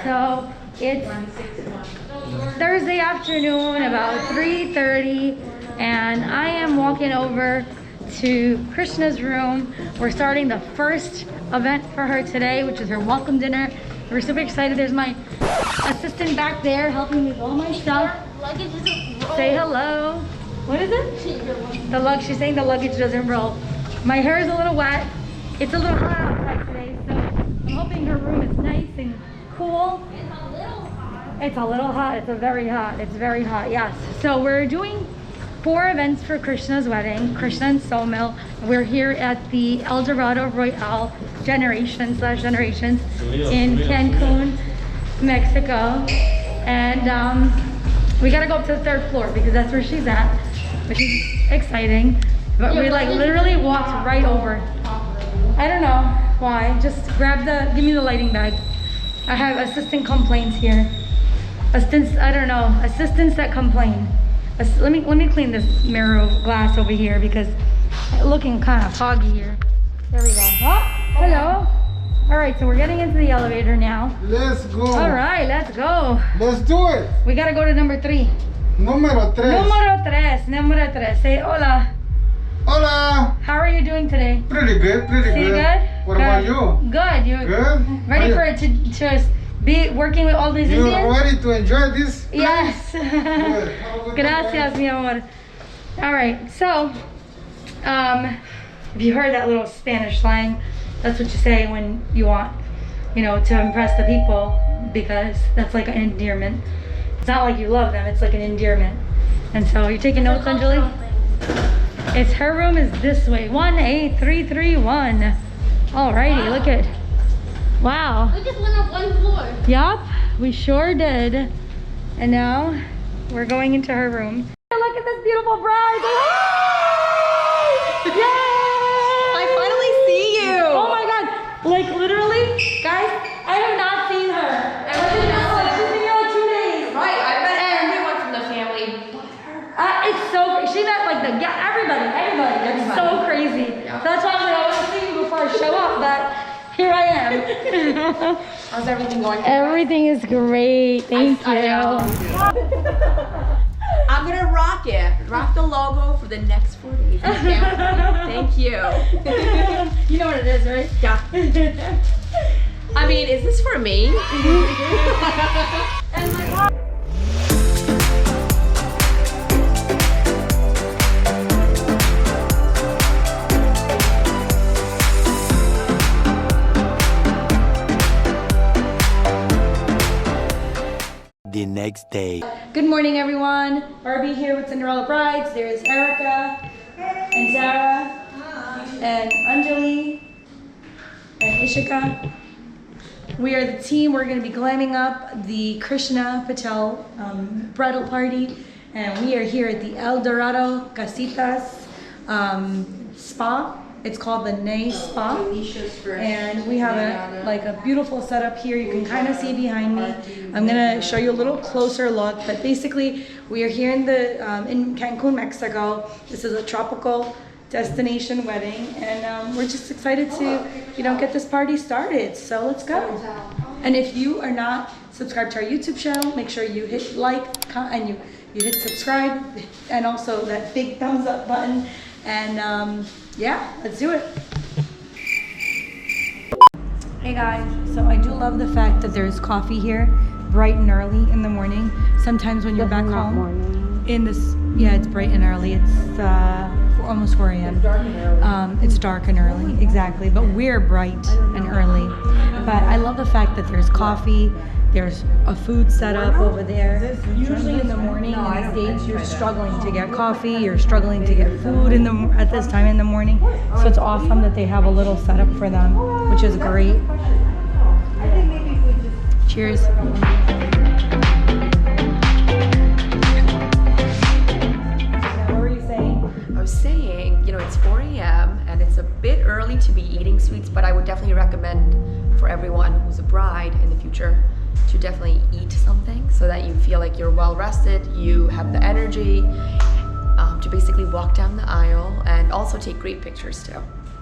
So it's Thursday afternoon, about 3:30, and I am walking over to Krishna's room. We're starting the first event for her today, which is her welcome dinner. We're super excited. There's my assistant back there helping me with all my stuff. Say hello. What is it? She's saying the luggage doesn't roll. My hair is a little wet. It's a little hot outside today, so I'm hoping her room is nice and cool. It's a little hot. It's very hot. It's very hot, yes. So we're doing 4 events for Krishna's wedding, Krishna and Somil. We're here at the El Dorado Royale Generations in Cancun, Mexico. And we gotta go up to the 3rd floor because that's where she's at, which is exciting. But we like literally walked right over. I don't know why. Just give me the lighting bag. I have assistant complaints here. Assistants that complain. Let me clean this mirror glass over here because it's looking kind of foggy here. There we go. Oh, hello. All right, so we're getting into the elevator now. Let's go. All right, let's go. Let's do it. We gotta go to number 3. Número 3. Número 3. Say hola. Hola. How are you doing today? Pretty good, pretty good. What about you? Good. You good? Ready for it to be working with all these Indians? You ready to enjoy this place? Yes. Good. Gracias, mi amor. All right, so if you heard that little Spanish slang, that's what you say when you want, to impress the people, because that's like an endearment. It's not like you love them, it's like an endearment. And so you're taking notes, Anjali? Her room is this way, 18331. Alrighty, look at, wow. We just went up 1 floor. Yup, we sure did. And now we're going into her room. Look at this beautiful bride. Yay! I finally see you. Oh my God. Like literally, guys, I have not seen her. She's been here like 2 days. Right, I met everyone from the family. It's so, she met like everybody. It's so crazy. Yeah. That's why I'm like, I want to see you before I show up, but here I am. How's everything going? Everything is great. Thank you. I'm gonna rock it. Rock the logo for the next 4 days. Thank you. You know what it is, right? Yeah. I mean, is this for me? And like, the next day. good morning, everyone. Barbie here with Cinderella Bridez. There's Erica and Zara and Anjali and Ishika. We are the team. We're going to be glamming up the Krishna Patel bridal party, and we are here at the El Dorado Casitas spa. It's called the Nay Spa, and we have a beautiful setup here. You can kind of see behind me. I'm gonna show you a little closer look, but basically we are here in Cancun, Mexico. This is a tropical destination wedding, and we're just excited to get this party started. So let's go. And if you are not subscribed to our YouTube channel, make sure you hit like and you hit subscribe, and also that big thumbs up button. And yeah, let's do it. Hey guys, so I do love the fact that there's coffee here bright and early in the morning. Sometimes when you're back home in this, yeah, it's bright and early. It's almost 4 a.m. It's dark and early, exactly. But we're bright and early. But I love the fact that there's coffee. There's a food set up over there. Usually in the morning in the States, you're struggling to get coffee, you're struggling to get food at this time in the morning. So it's awesome that they have a little setup for them, which is great. Cheers. What were you saying? I was saying, it's 4 a.m. and it's a bit early to be eating sweets, but I would definitely recommend for everyone who's a bride in the future to definitely eat something so that you feel like you're well rested, you have the energy to basically walk down the aisle and also take great pictures too.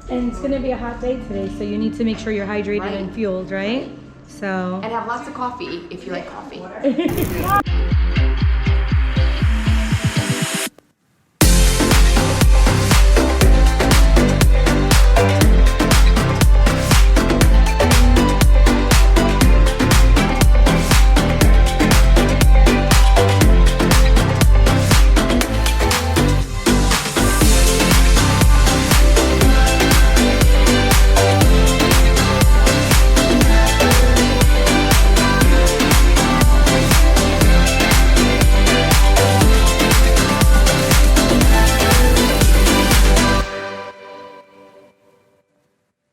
And it's gonna be a hot day today, so you need to make sure you're hydrated and fueled, right? So. And have lots of coffee if you like coffee.